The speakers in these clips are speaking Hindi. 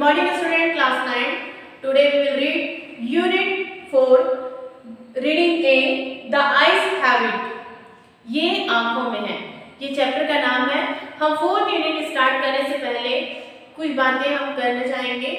Morning student, class 9. Today we will read unit 4, reading A, the eyes have it. ये आंखों में है, ये चैप्टर का नाम है। हम 4th यूनिट स्टार्ट करने से पहले कुछ बातें हम करना चाहेंगे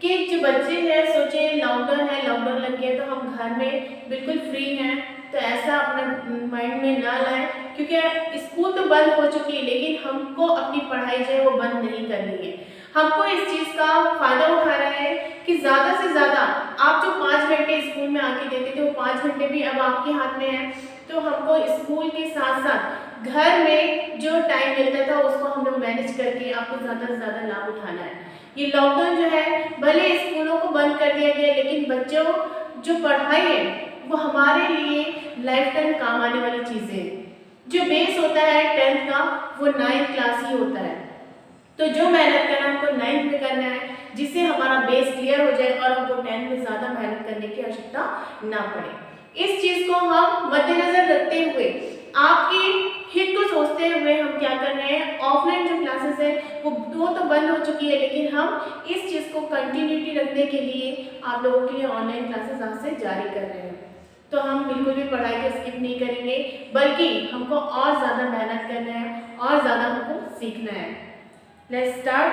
कि जो बच्चे हैं सोचे लॉकडाउन है, लॉकडाउन लग गया तो हम घर में बिल्कुल फ्री हैं, तो ऐसा अपने माइंड में ना लाएं, क्योंकि स्कूल तो बंद हो चुकी है लेकिन हमको अपनी पढ़ाई जो है वो बंद नहीं करनी है। हमको इस चीज़ का फायदा उठाना है कि ज़्यादा से ज़्यादा आप जो 5 घंटे स्कूल में आके देते थे वो 5 घंटे भी अब आपके हाथ में है, तो हमको स्कूल के साथ साथ घर में जो टाइम मिलता था उसको हम लोग मैनेज करके आपको ज़्यादा से ज़्यादा लाभ उठाना है। ये लॉकडाउन जो है भले स्कूलों को बंद कर दिया गया लेकिन बच्चों जो पढ़ाई है वो हमारे लिए लाइफ टाइम काम आने वाली चीज़ें हैं। जो बेस होता है 10th का वो 9th क्लास ही होता है, तो जो मेहनत करना हमको 9th में करना है जिससे हमारा बेस क्लियर हो जाए और हमको 10th में ज़्यादा मेहनत करने की आवश्यकता ना पड़े। इस चीज़ को हम मद्देनजर रखते हुए आपके हित को सोचते हुए हम क्या कर रहे हैं, ऑफलाइन जो क्लासेस है वो तो बंद हो चुकी है लेकिन हम इस चीज़ को कंटिन्यूटी रखने के लिए आप लोगों के लिए ऑनलाइन क्लासेस आज से जारी कर रहे हैं। तो हम बिल्कुल भी पढ़ाई को स्किप नहीं करेंगे बल्कि हमको और ज़्यादा मेहनत करना है और ज़्यादा हमको सीखना है। Let's start.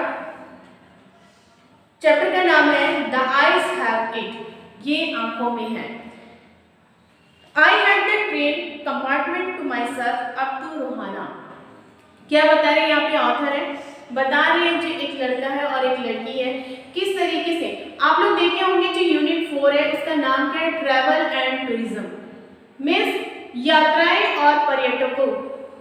चैप्टर का नाम है द आईज हैव इट, ये आंखों में है। I had the train compartment to myself up to Rohana. क्या बता रहे हैं यहाँ पे ऑथर है, बता रहे हैं जो एक लड़का है और एक लड़की है किस तरीके से आप लोग देखे होंगे। जो यूनिट 4 है उसका नाम क्या है, ट्रैवल एंड टूरिज्म, मीन्स यात्राएं और पर्यटकों,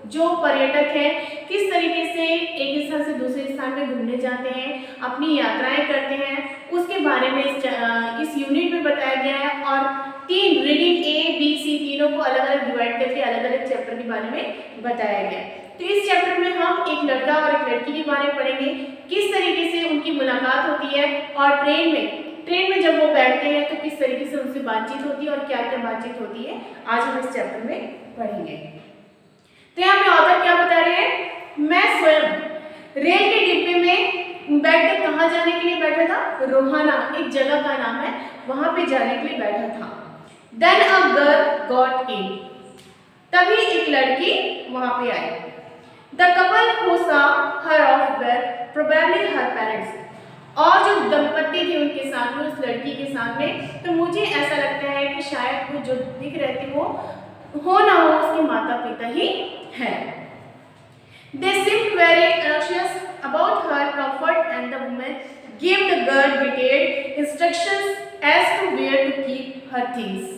जो पर्यटक हैं किस तरीके से एक स्थान से दूसरे स्थान में घूमने जाते हैं, अपनी यात्राएं करते हैं, उसके बारे में इस यूनिट में बताया गया है। और 3 रीडिंग A, B, C तीनों को अलग अलग डिवाइड करके अलग अलग चैप्टर के बारे में बताया गया है। तो इस चैप्टर में हम एक लड़का और एक लड़की के बारे में पढ़ेंगे, किस तरीके से उनकी मुलाकात होती है और ट्रेन में जब वो बैठते हैं तो किस तरीके से उनसे बातचीत होती है और क्या क्या बातचीत होती है, आज हम इस चैप्टर में पढ़ेंगे। तो यहाँ पे ऑथर क्या बता रहे हैं, मैं स्वयं रेल के डिब्बे में बैठकर कहाँ जाने के लिए बैठा था, रोहाना एक जगह का नाम है, वहां पे जाने के लिए बैठा था। Then a girl got in, तभी एक लड़की वहां पे आई। The couple who saw her off were probably her parents, और जो दंपति थे उनके साथ में, उस लड़की के साथ में, तो मुझे ऐसा लगता है कि शायद वो जो दिख रहे थे वो हो ना हो उसके माता पिता ही हैं। They seemed very anxious about her comfort and the woman gave the girl detailed instructions as to where to keep her things.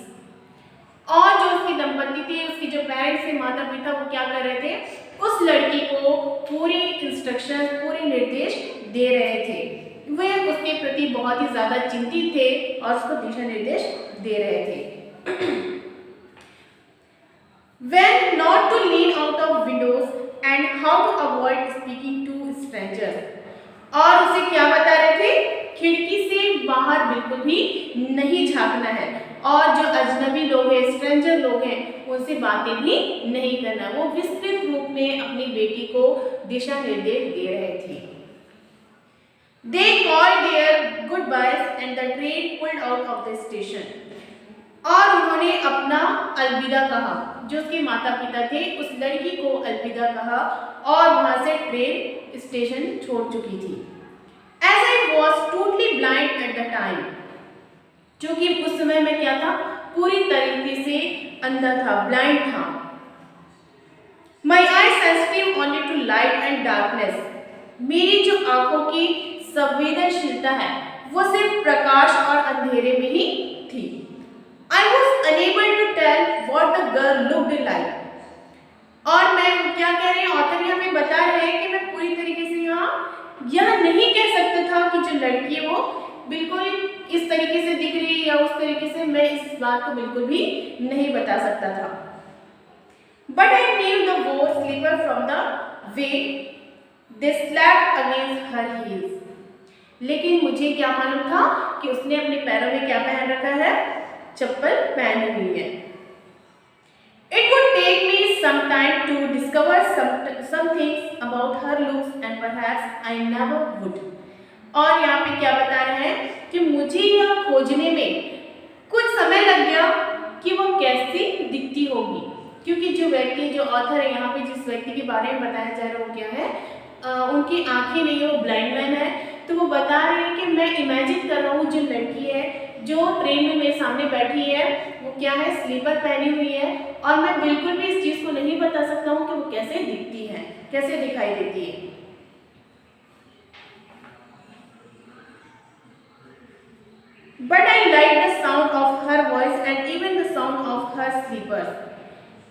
और जो उसकी दंपति थे, उसकी जो पेरेंट्स थे, माता पिता, वो क्या कर रहे थे, उस लड़की को पूरी इंस्ट्रक्शन, पूरे निर्देश दे रहे थे। वे उसके प्रति बहुत ही ज़्यादा चिंतित थे और उसको दिशा निर्देश दे रहे थे। When not to lean out of windows and how to avoid speaking to strangers, और उसे क्या बता रहे थे, खिड़की से बाहर बिल्कुल भी नहीं झांकना है और जो अजनबी लोग हैं, स्ट्रेंजर लोग हैं, उनसे बातें भी नहीं करना। वो विस्तृत रूप में अपनी बेटी को दिशा निर्देश दे रहे थे। They called their goodbyes and the train pulled out of the station, और उन्होंने अपना अलविदा कहा, जो उसके माता पिता थे उस लड़की को अलविदा कहा और वहां से ट्रेन स्टेशन छोड़ चुकी थी। As I was totally blind at the time, क्योंकि उस समय मैं क्या था, पूरी तरीके से अंधा था, ब्लाइंड था। My eyes sensitive only to light and darkness, मेरी जो आंखों की संवेदनशीलता है वो सिर्फ प्रकाश और अंधेरे में ही थी। I was unable to tell what the girl looked like, और मैं क्या कह रहे हैं, ऑथर यहाँ पे बता रहे हैं कि मैं पूरी तरीके से यहाँ यह नहीं कह सकता था कि जो लड़की है वो बिल्कुल इस तरीके से दिख रही है या उस तरीके से, मैं इस बात को बिल्कुल भी नहीं बता सकता था। But I knew the wore slipper from the way they slapped against her heels, लेकिन मुझे क्या मालूम था कि उसने अपने पैरों में क्या पहन रखा है, चप्पल पहनी हुई है। It would take me some time to discover some things about her looks and perhaps I never would, और यहाँ पे क्या बता रहे हैं कि मुझे यह खोजने में कुछ समय लग गया कि वह कैसी दिखती होगी, क्योंकि जो व्यक्ति, जो ऑथर है यहाँ पे जिस व्यक्ति के बारे में बताया जा रहा है वो क्या है, उनकी आंखें नहीं है, वो ब्लाइंड मैन है। तो वो बता रहे हैं कि मैं इमेजिन कर रहा हूँ जो लड़की है जो ट्रेन में मेरे सामने बैठी है वो क्या है, स्लीपर पहनी हुई है, और मैं बिल्कुल भी इस चीज को नहीं बता सकता हूँ कि वो कैसे दिखती है, कैसे दिखाई देती है। But I like the sound of her voice and even the sound of her slippers.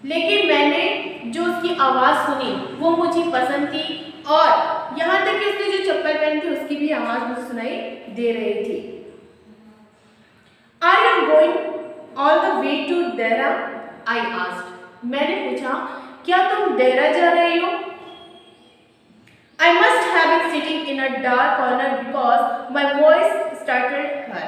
लेकिन मैंने जो उसकी आवाज़ सुनी वो मुझे पसंद थी, और यहाँ तक कि उसने जो चप्पल पहनी थी उसकी भी आवाज़ मुझे सुनाई दे रही थी। Are you going all the way to Dehra? I asked. मैंने पूछा, क्या तुम देहरा जा रहे हो? I must have been sitting in a dark corner because my voice startled her.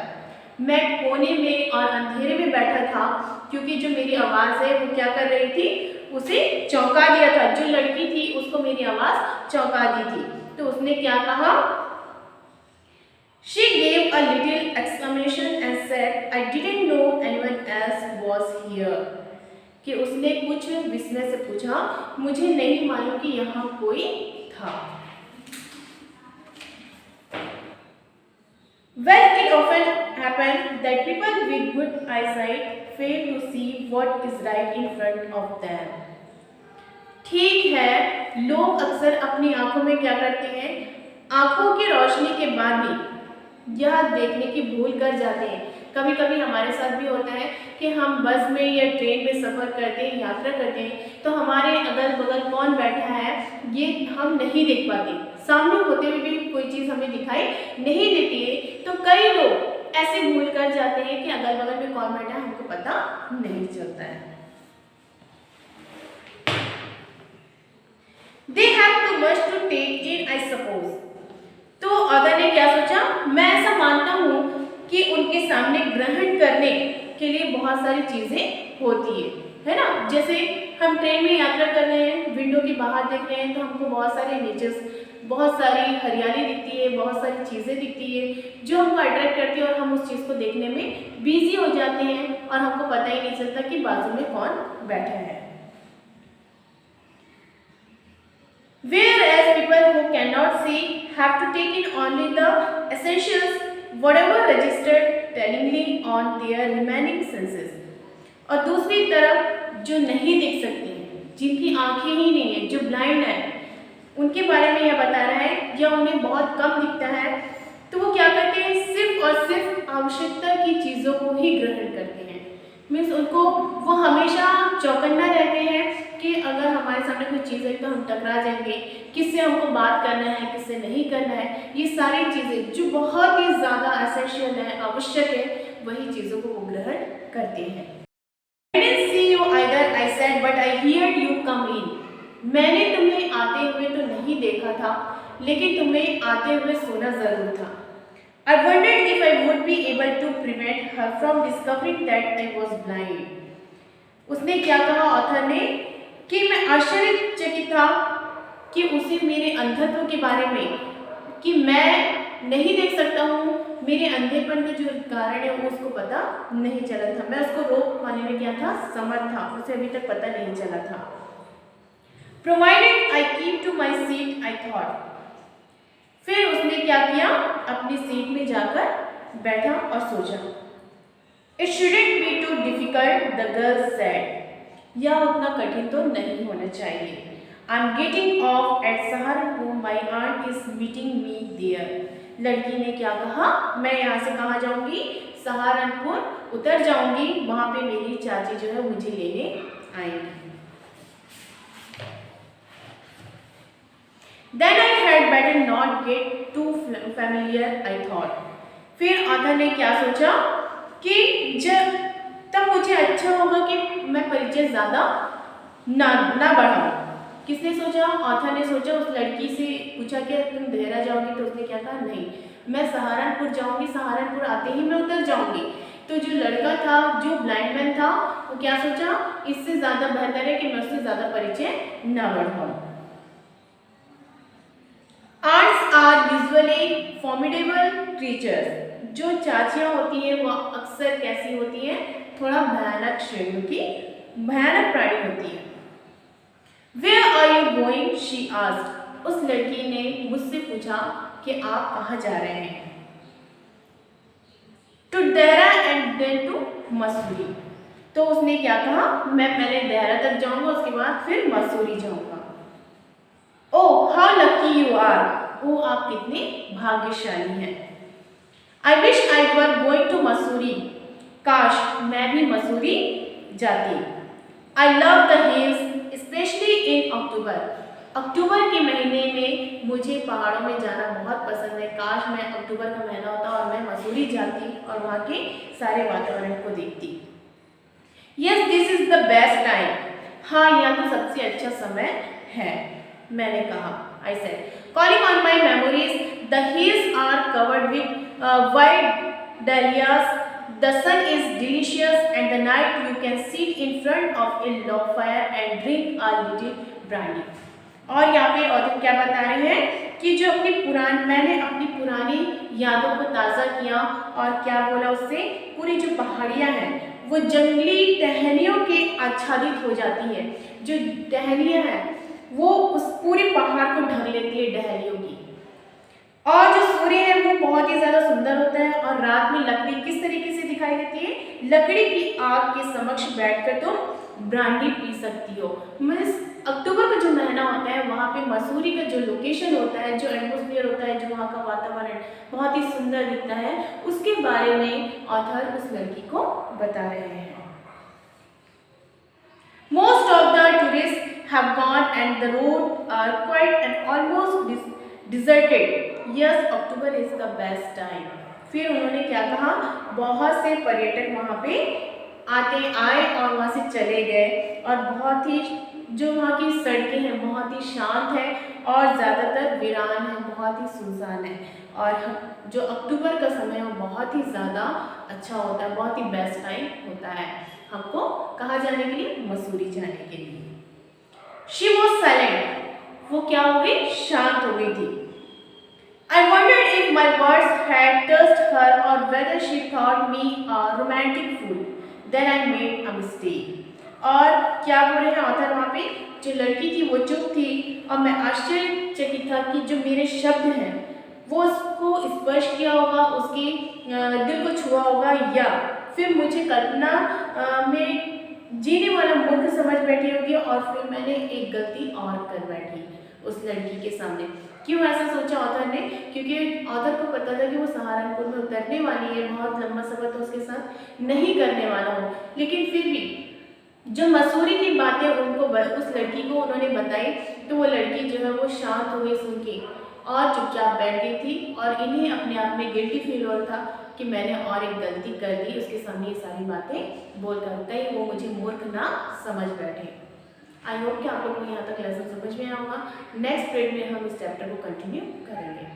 मैं कोने में और अंधेरे में बैठा था क्योंकि जो मेरी आवाज़ है वो क्या कर रही थी, उसे चौंका दिया था। जो लड़की थी उसको मेरी आवाज़ चौंका दी थी। तो उसने क्या कहा, She gave a little exclamation and said, I didn't know anyone else was here. कि उसने कुछ विस्मय से पूछा, मुझे नहीं मालूम कि यहाँ कोई था। Well, it often happens that people with good eyesight fail to see what is right in front of them. ठीक है, लोग अक्सर अपनी आंखों में क्या करते हैं, आंखों की रोशनी के बाद भी यह देखने की भूल कर जाते हैं। कभी कभी हमारे साथ भी होता है कि हम बस में या ट्रेन में सफ़र करते हैं, यात्रा करते हैं, तो हमारे अगल बगल कौन बैठा है ये हम नहीं देख पाते। सामने होते हुए भी कोई चीज़ हमें दिखाई नहीं देती है। तो कई लोग ऐसे भूल कर जाते हैं कि अगल बगल में कौन बैठा है हमको पता नहीं चलता है। They have too much to take in, I suppose. तो ऑथर ने क्या सोचा, मैं ऐसा मानता हूँ कि उनके सामने ग्रहण करने के लिए बहुत सारी चीज़ें होती है ना। जैसे हम ट्रेन में यात्रा कर रहे हैं, विंडो के बाहर देख रहे हैं तो हमको बहुत सारे नेचर्स, बहुत सारी हरियाली दिखती है, बहुत सारी चीज़ें दिखती है जो हमको अट्रैक्ट करती है, और हम उस चीज़ को देखने में बिजी हो जाते हैं और हमको पता ही नहीं चलता कि बाजू में कौन बैठा है। Whereas people who cannot see have to take in only the essentials, whatever registered tellingly on their remaining senses. और दूसरी तरफ जो नहीं देख सकते हैं, जिनकी आंखें ही नहीं है, जो ब्लाइंड है, उनके बारे में यह बता रहा है या उन्हें बहुत कम दिखता है, तो वो क्या करते हैं, सिर्फ और सिर्फ आवश्यकता की चीज़ों को ही ग्रहण करते हैं। मीन्स उनको वो हमेशा चौकन्ना रहते हैं कि अगर हमारे सामने कोई चीज़ है तो हम टकरा जाएंगे, किससे हमको बात करना है, किससे नहीं करना है। ये सारी चीज़ें जो बहुत ही ज़्यादा एसेंशियल है, आवश्यक है, वही चीज़ों को वो ग्रहण करते हैं। I didn't see you either, I said, but I heard you come in. मैंने तुम्हें आते हुए तो नहीं देखा था, लेकिन तुम्हें आते हुए सुना जरूर था। I wondered if I would be able to prevent her from discovering that I was blind. उसने क्या कहा ऑथर ने, कि मैं आश्चर्यचकित था कि उसे मेरे अंधत्व के बारे में, कि मैं नहीं देख सकता हूँ, मेरे अंधेपन का जो कारण है वो उसको पता नहीं चला था। मैं उसको रोक पाने में क्या था, समर्थ था, उसे अभी तक पता नहीं चला था। Provided I keep to my seat, I thought. फिर उसने क्या किया, अपनी सीट में जाकर बैठा और सोचा। It shouldn't be too difficult, the girl said. यह उतना कठिन तो नहीं होना चाहिए। I'm getting off at Saharanpur. My aunt is meeting me there. लड़की ने क्या कहा, मैं यहाँ से कहाँ जाऊँगी, सहारनपुर उतर जाऊँगी, वहाँ पे मेरी चाची जो है मुझे लेने आएंगी। Then I had better not get too familiar, I thought. फिर ऑथर ने क्या सोचा कि जब तब मुझे अच्छा होगा कि मैं परिचय ज़्यादा ना बढ़ाऊँ। किसने सोचा, ऑथर ने सोचा। उस लड़की से पूछा कि तुम देहरा जाओगी, तो उसने क्या कहा, नहीं मैं सहारनपुर जाऊँगी, सहारनपुर आते ही मैं उतर जाऊँगी। तो जो लड़का था, जो ब्लाइंड मैन था, वो क्या सोचा, इससे ज़्यादा बेहतर है कि मैं उससे ज़्यादा परिचय ना बढ़ाऊँ। Aunts are usually formidable creatures. जो चाचियाँ होती हैं वो अक्सर कैसी होती हैं, थोड़ा भयानक श्रेणियों की भयानक प्राणी होती है। Where are you going? she asked. उस लड़की ने मुझसे पूछा कि आप कहाँ जा रहे हैं। To Dehra and then to Mussoorie. तो उसने क्या कहा, मैं पहले देहरा तक जाऊंगा, उसके बाद फिर मसूरी जाऊंगा। Oh how lucky you are. ओ आप कितने भाग्यशाली हैं। I wish I were going to Mussoorie. काश मैं भी मसूरी जाती। I love the hills specially in October. अक्टूबर के महीने में मुझे पहाड़ों में जाना बहुत पसंद है। काश मैं अक्टूबर का महीना होता और मैं मसूरी जाती और वहाँ के सारे वातावरण को देखती। Yes this is the best time. हाँ यह तो सबसे अच्छा समय है, मैंने कहा। I said calling on my memories the hills are covered with white dahlias. The sun is delicious and the night you can sit in front of a log fire and drink a little brandy. और यहाँ पे ऑथर क्या बता रहे हैं कि जो मैंने अपनी पुरानी यादों को ताज़ा किया और क्या बोला उससे, पूरी जो पहाड़ियाँ हैं वो जंगली टहनियों के आच्छादित हो जाती है। जो टहनियाँ हैं वो उस पूरे पहाड़ को ढक लेती है टहनियों की। और जो सूर्य है वो बहुत ही ज़्यादा सुंदर होता है। और रात में लकड़ी किस तरीके से दिखाई देती है, लकड़ी की आग के समक्ष बैठकर तुम ब्रांडी पी सकती हो। मीन्स अक्टूबर का जो महीना होता है वहाँ पे मसूरी का जो लोकेशन होता है, जो एटमॉस्फेयर होता है, जो वहाँ का वातावरण बहुत ही सुंदर दिखता है, उसके बारे में ऑथर उस लड़की को बता रहे हैं। Most of the tourists have gone and the roads are quiet and almost deserted. Yes, October is the best time. फिर उन्होंने क्या कहा, बहुत से पर्यटक वहाँ पे आए और वहाँ से चले गए और बहुत ही जो वहाँ की सड़कें हैं बहुत ही शांत है और ज़्यादातर वीरान है, बहुत ही सुनसान है। और जो अक्टूबर का समय है वो बहुत ही ज़्यादा अच्छा होता है, बहुत ही बेस्ट टाइम होता है हमको कहाँ जाने के लिए, मसूरी जाने के लिए। She was silent. वो क्या हो गई, शांत हो गई थी। I wondered if my words had touched her or whether she thought me a romantic fool. Then I made a mistake. और क्या बोल रहे हैं ऑथर, वहाँ पे जो लड़की थी वो चुप थी और मैं आश्चर्यचकित था कि जो मेरे शब्द हैं वो उसको स्पर्श किया होगा, उसके दिल को छुआ होगा, या फिर मुझे कल्पना में जीने वाला मूर्ख समझ बैठी होगी और फिर मैंने एक गलती और कर बैठी उस लड़की के सामने। क्यों ऐसा सोचा ऑथर ने, क्योंकि ऑथर को पता था कि वो सहारनपुर में उतरने वाली है, बहुत लंबा सफ़र तो उसके साथ नहीं करने वाला हो, लेकिन फिर भी जो मसूरी की बातें उनको उस लड़की को उन्होंने बताई तो वो लड़की जो है वो शांत हो गई सुन के और चुपचाप बैठ गई थी। और इन्हें अपने आप में गिल्टी फील हो रहा था कि मैंने और एक गलती कर दी, उसके सामने ये सारी बातें बोलकर, कहीं वो मुझे मूर्ख ना समझ बैठे। आई होप कि आप लोग को यहाँ तक लेसन समझ में आया होगा। नेक्स्ट पीरियड में हम इस चैप्टर को कंटिन्यू करेंगे।